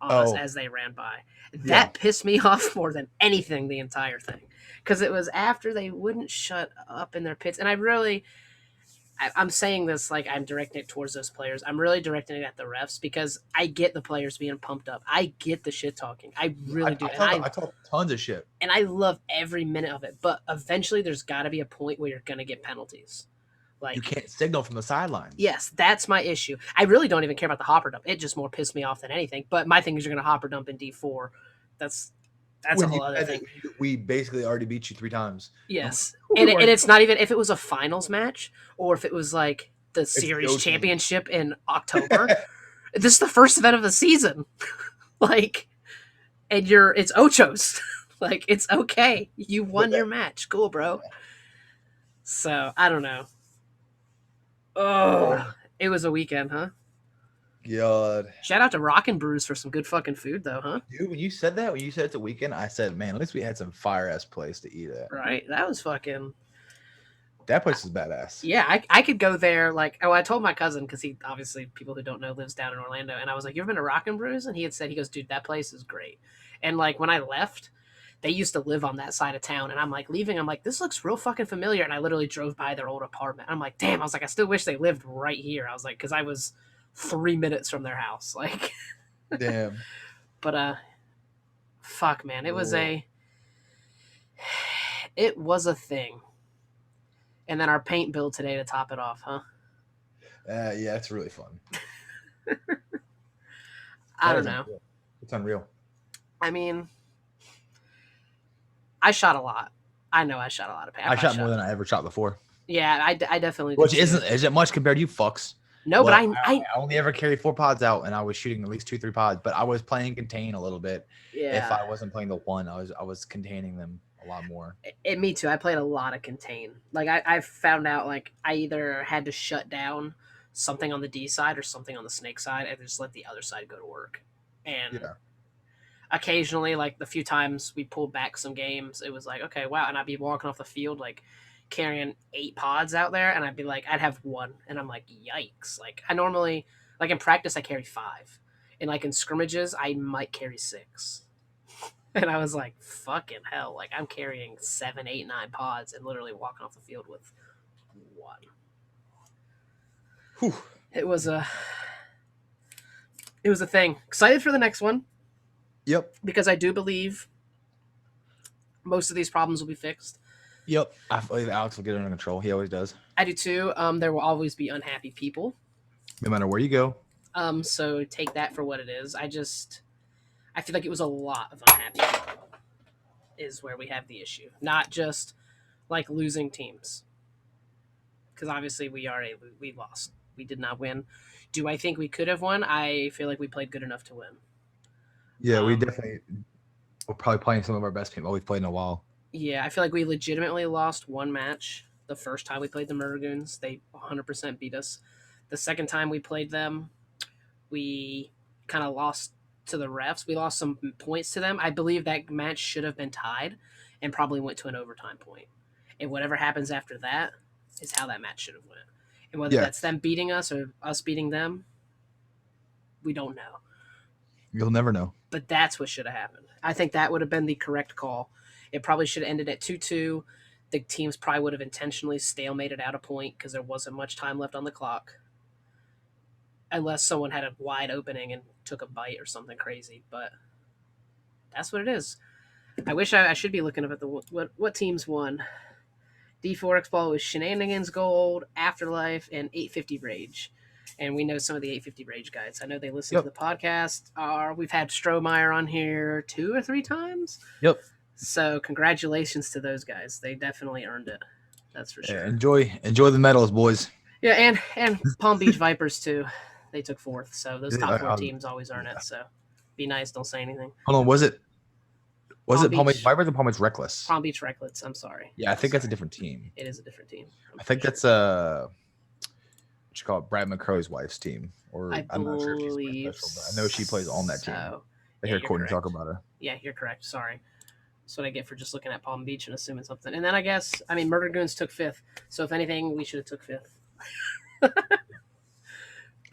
on us as they ran by. That pissed me off more than anything, the entire thing, because it was after they wouldn't shut up in their pits. And I'm saying this like I'm directing it towards those players. I'm really directing it at the refs, because I get the players being pumped up. I get the shit talking. I really do. I talk tons of shit. And I love every minute of it. But eventually there's got to be a point where you're going to get penalties. Like, you can't signal from the sidelines. Yes, that's my issue. I really don't even care about the hopper dump. It just more pissed me off than anything. But my thing is, you're going to hopper dump in D4. That's a whole other thing. We basically already beat you 3 times. Yes. And it's not even if it was a finals match or if it was like the series championship in October. This is the first event of the season. Like, and it's Ochos. Like, it's okay. You won your match. Cool, bro. So, I don't know. Oh, it was a weekend, huh? God. Shout out to Rockin' Brews for some good fucking food, though, huh? Dude, when you said it's a weekend, I said, man, at least we had some fire-ass place to eat at. Right? That was fucking... That place is badass. Yeah, I could go there. Like, I told my cousin, because he, obviously, people who don't know, lives down in Orlando. And I was like, "You ever been to Rockin' Brews?" And he goes, "Dude, that place is great." And, like, when I left, they used to live on that side of town. And I'm, like, leaving. I'm like, "This looks real fucking familiar." And I literally drove by their old apartment. I'm like, damn. I was like, I still wish they lived right here. I was like, because I was 3 minutes from their house. Like, damn. But, fuck, man. It was a thing. And then our paint build today to top it off, huh? Yeah, it's really fun. I don't know. Unreal. It's unreal. I mean, I shot a lot. I know I shot a lot of paint. I shot more than I ever shot before. Yeah, I definitely. Which isn't much compared to you fucks. No, but I only ever carried 4 pods out, and I was shooting at least 2-3 pods. But I was playing contain a little bit. Yeah. If I wasn't playing the one, I was containing them a lot more. Me too. I played a lot of contain. Like I found out like I either had to shut down something on the D side or something on the snake side, and just let the other side go to work. And occasionally, like the few times we pulled back some games, it was like, okay, wow. And I'd be walking off the field like carrying 8 pods out there, and I'd be like, I'd have 1, and I'm like, yikes. Like I normally, like in practice, I carry 5, and like in scrimmages, I might carry 6. And I was like, fucking hell. Like, I'm carrying 7, 8, 9 pods and literally walking off the field with 1. Whew. It was a thing. Excited for the next one. Yep. Because I do believe most of these problems will be fixed. Yep. I believe Alex will get it under control. He always does. I do too. There will always be unhappy people. No matter where you go. So take that for what it is. I feel like it was a lot of unhappy people is where we have the issue, not just like losing teams. Because obviously we lost. We did not win. Do I think we could have won? I feel like we played good enough to win. Yeah, we definitely. We're probably playing some of our best people we've played in a while. Yeah, I feel like we legitimately lost one match the first time we played the Murdergoons. They 100% beat us. The second time we played them, we kind of lost to the refs. We lost some points to them. I believe that match should have been tied and probably went to an overtime point. And whatever happens after that is how that match should have went. And whether that's them beating us or us beating them, we don't know. You'll never know. But that's what should have happened. I think that would have been the correct call. It probably should have ended at 2-2. The teams probably would have intentionally stalemated out a point because there wasn't much time left on the clock. Unless someone had a wide opening and took a bite or something crazy. But that's what it is. I wish I should be looking up at the what teams won. D4X Ball was Shenanigans Gold, Afterlife, and 850 Rage. And we know some of the 850 Rage guys. I know they listen to the podcast. We've had Strohmeyer on here 2 or 3 times. Yep. So congratulations to those guys. They definitely earned it. That's for sure. Yeah, enjoy the medals, boys. Yeah, and Palm Beach Vipers too. They took 4th. So those top 4 teams always earn it. So be nice. Don't say anything. Hold on. Was it Palm Beach Vipers or Palm Beach Reckless? Palm Beach Reckless. I'm sorry. Yeah, I think that's a different team. It is a different team. I think that's what you call it, Brad McCrow's wife's team. Or I'm not sure if she's special, but I know she plays on that team. I hear Courtney talk about her. Yeah, you're correct. Sorry. That's what I get for just looking at Palm Beach and assuming something. And then I mean, Murder Goons took 5th. So if anything, we should have took 5th.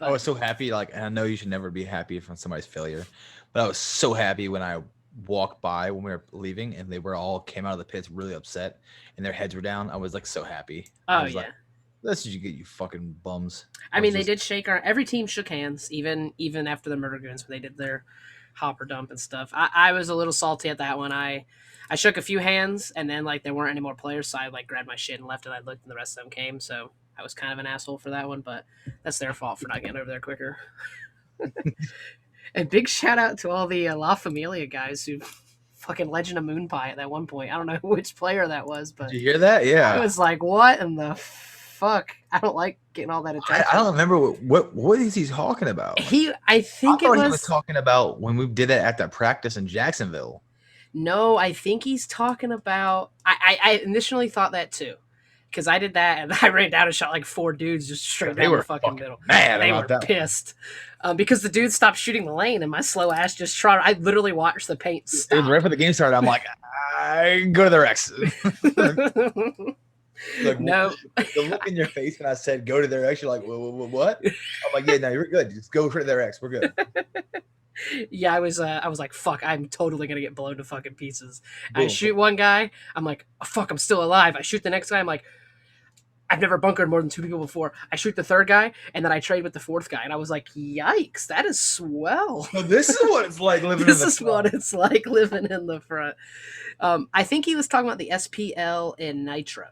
I was so happy. Like, I know you should never be happy from somebody's failure, but I was so happy when I walked by when we were leaving and they were all came out of the pits really upset and their heads were down. I was like so happy. Oh, yeah. Like, that's what you get, you fucking bums. I mean, they did shake every team shook hands, even after the Murder Goons when they did their hopper dump and stuff. I was a little salty at that one. I shook a few hands and then like there weren't any more players, so I like grabbed my shit and left and I looked and the rest of them came. So I was kind of an asshole for that one, but that's their fault for not getting over there quicker. And big shout out to all the La Familia guys who fucking Legend of Moon Pie at that one point. I don't know which player that was, but did you hear that? Yeah, I was like, what in the fuck? I don't like getting all that attention. I don't remember what is he talking about. I think he was talking about when we did it at that practice in Jacksonville. No, I think he's talking about. I initially thought that too. Because I did that and I ran down and shot like 4 dudes just straight down the fucking middle. Mad they were pissed because the dude stopped shooting the lane and my slow ass just tried. I literally watched the paint stop. It was right before the game started. I'm like, I go to the Rex. Like, no, the look in your face when I said go to their X, you're like, what? I'm like, yeah, no, you're good. Just go for their X. We're good. Yeah, I was like, fuck, I'm totally gonna get blown to fucking pieces. I shoot one guy, I'm like, oh, fuck, I'm still alive. I shoot the next guy, I'm like, I've never bunkered more than 2 people before. I shoot the 3rd guy, and then I trade with the 4th guy, and I was like, yikes, that is swell. So this is what it's like living this is what it's like living in the front. I think he was talking about the SPL and Nitro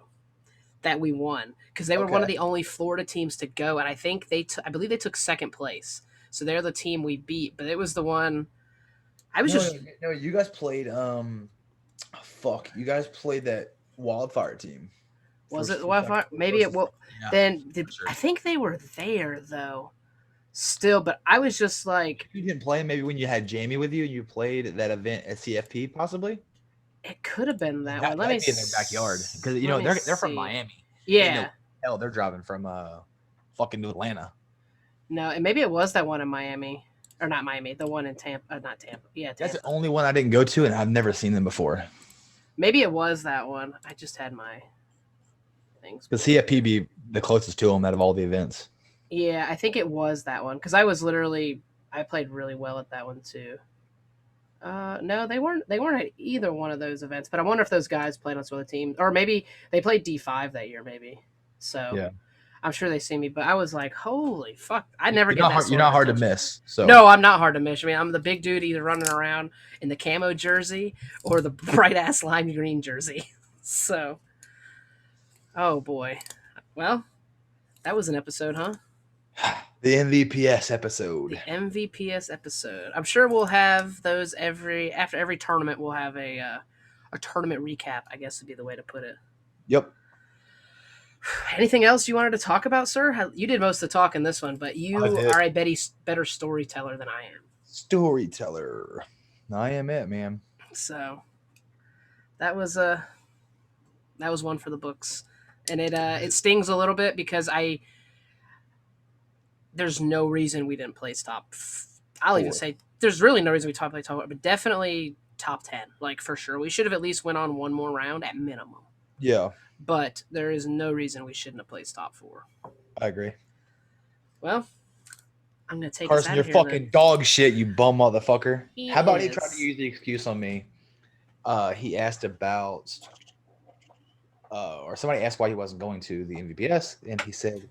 that we won, because they were one of the only Florida teams to go, and I think I believe they took 2nd place. So they're the team we beat, but it was the one No, you guys played you guys played that Wildfire team. Was it the Wildfire? Maybe it will. Yeah, then sure. I think they were there though. Still, but I was just like, you didn't play maybe when you had Jamie with you and you played at that event at CFP possibly. It could have been that one. Let me be in their backyard because you know they're from Miami. Yeah. Hell, they're driving from fucking New Atlanta. No, and maybe it was that one in Miami. Or not Miami, the one in Tampa. Not Tampa. Yeah, Tampa. That's the only one I didn't go to, and I've never seen them before. Maybe it was that one. I just had my things. The CFP be the closest to them out of all the events. Yeah, I think it was that one because I played really well at that one too. No, they weren't at either one of those events. But I wonder if those guys played on some other team, or maybe they played D5 that year. Maybe so. Yeah. I'm sure they see me, but I was like, holy fuck. I never get that. You're not hard to miss. So no, I'm not hard to miss. I mean, I'm the big dude either running around in the camo jersey or the bright ass lime green jersey. So Oh boy. Well, that was an episode, huh? The MVPS episode. The MVPS episode. I'm sure we'll have those after every tournament. We'll have a tournament recap. I guess would be the way to put it. Yep. Anything else you wanted to talk about, sir? You did most of the talk in this one, but I you did. are a better storyteller than I am. Storyteller. I am it, man. So that was that was one for the books, and it stings a little bit because there's no reason we didn't place top. I'll even Four. say there's really no reason we play top, but definitely top 10, like for sure. We should have at least went on one more round at minimum. Yeah, But there is no reason we shouldn't have placed top 4. I agree. Well, I'm gonna take us Carson, out you're of here. fucking Then. dog shit, you bum motherfucker. He How about he is. tried to use the excuse on me? He asked about, or somebody asked why he wasn't going to the MVPS, and he said,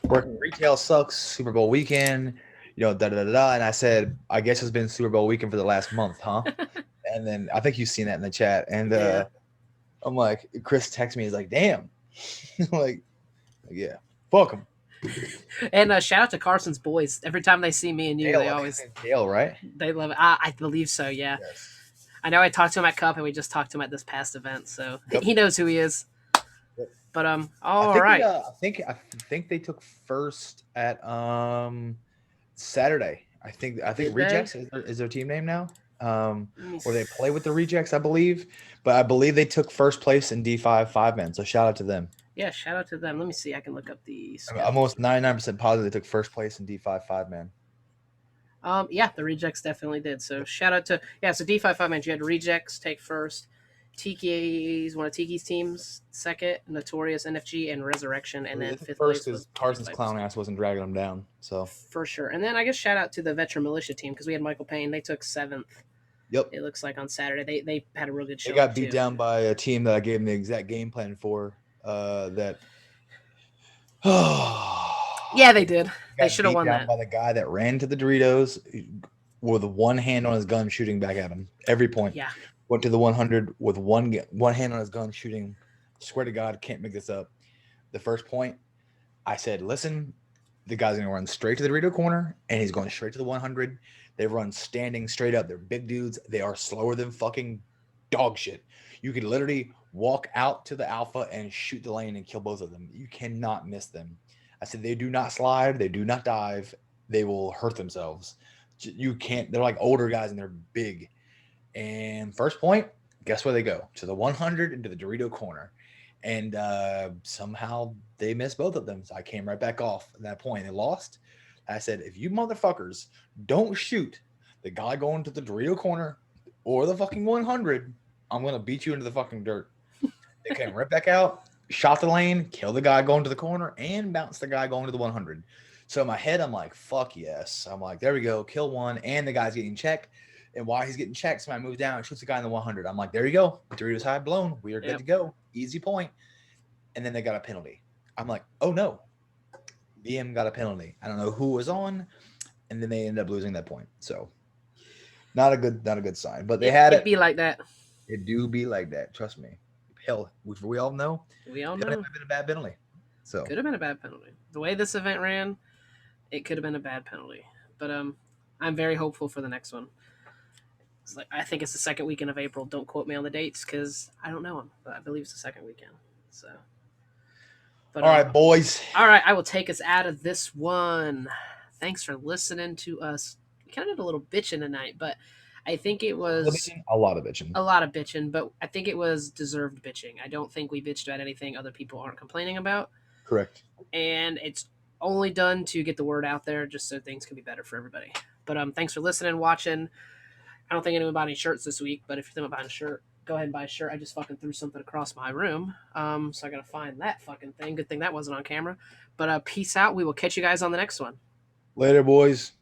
"Working retail sucks. Super Bowl weekend, da da da da." And I said, "I guess it's been Super Bowl weekend for the last month, huh?" And then I think you've seen that in the chat, and Yeah. I'm like, Chris texts me, he's like, "Damn," like, yeah, fuck him. And shout out to Carson's boys. Every time they see me and you, Dale, they I think always his name's Dale, right? they love it. I believe so. Yeah. Yes. I know I talked to him at Cup, and we just talked to him at this past event, so Yep. he knows who he is. Yep. But I right. think they took first at Saturday. I think Did Rejects is their team name now. Or they play with the Rejects, I believe. But I believe they took first place in D5 5-man. So shout out to them. Yeah, shout out to them. Let me see. I can look up the. I'm almost 99% positive they took first place in D5 5-man. Yeah, the rejects definitely did. So shout out to So D5 5-man. You had rejects take first. Tiki's one of Tiki's teams second. Notorious NFG and Resurrection, and then fifth first place was because Carson's clown ass wasn't dragging them down. So for sure. And then I guess shout out to the veteran militia team because we had Michael Payne. They took 7th. Yep. It looks like on Saturday they had a real good show. They got beat down by a team that I gave them the exact game plan for. That. Yeah, they did. They should have won that. By the guy that ran to the Doritos with one hand on his gun, shooting back at him every point. Yeah. Went to the 100 with one hand on his gun, shooting. Swear to God, can't make this up. The first point, I said, listen, the guy's going to run straight to the Dorito corner, and he's going straight to the 100. They run standing straight up. They're big dudes. They are slower than fucking dog shit. You could literally walk out to the alpha and shoot the lane and kill both of them. You cannot miss them. I said, they do not slide. They do not dive. They will hurt themselves. You can't. They're like older guys, and they're big. And first point, guess where they go? To the 100 into the Dorito corner. And somehow they missed both of them. So I came right back off at that point. They lost. I said, if you motherfuckers don't shoot the guy going to the Dorito corner or the fucking 100, I'm going to beat you into the fucking dirt. They came right back out, shot the lane, killed the guy going to the corner, and bounced the guy going to the 100. So in my head, I'm like, fuck yes. I'm like, there we go. Kill one. And the guy's getting checked. And while he's getting checked, somebody moves down and shoots the guy in the 100. I'm like, there you go. Doritos high blown. We are good to go. Easy point. And then they got a penalty. I'm like, oh no. BM got a penalty. I don't know who was on. And then they ended up losing that point. So not a good sign. But they had it. It'd be like that. It do be like that. Trust me. Hell, we all know. We all It know. might have been a bad penalty. So could have been a bad penalty. The way this event ran, it could have been a bad penalty. But I'm very hopeful for the next one. I think it's the second weekend of April. Don't quote me on the dates because I don't know them, but I believe it's the second weekend. So, but all right, boys. All right, I will take us out of this one. Thanks for listening to us. We kind of did a little bitching tonight, but I think it was a lot of bitching. A lot of bitching, but I think it was deserved bitching. I don't think we bitched about anything other people aren't complaining about. Correct. And it's only done to get the word out there, just so things can be better for everybody. But thanks for listening, watching. I don't think anyone bought any shirts this week, but if you're thinking about buying a shirt, go ahead and buy a shirt. I just fucking threw something across my room, so I gotta find that fucking thing. Good thing that wasn't on camera. But peace out. We will catch you guys on the next one. Later, boys.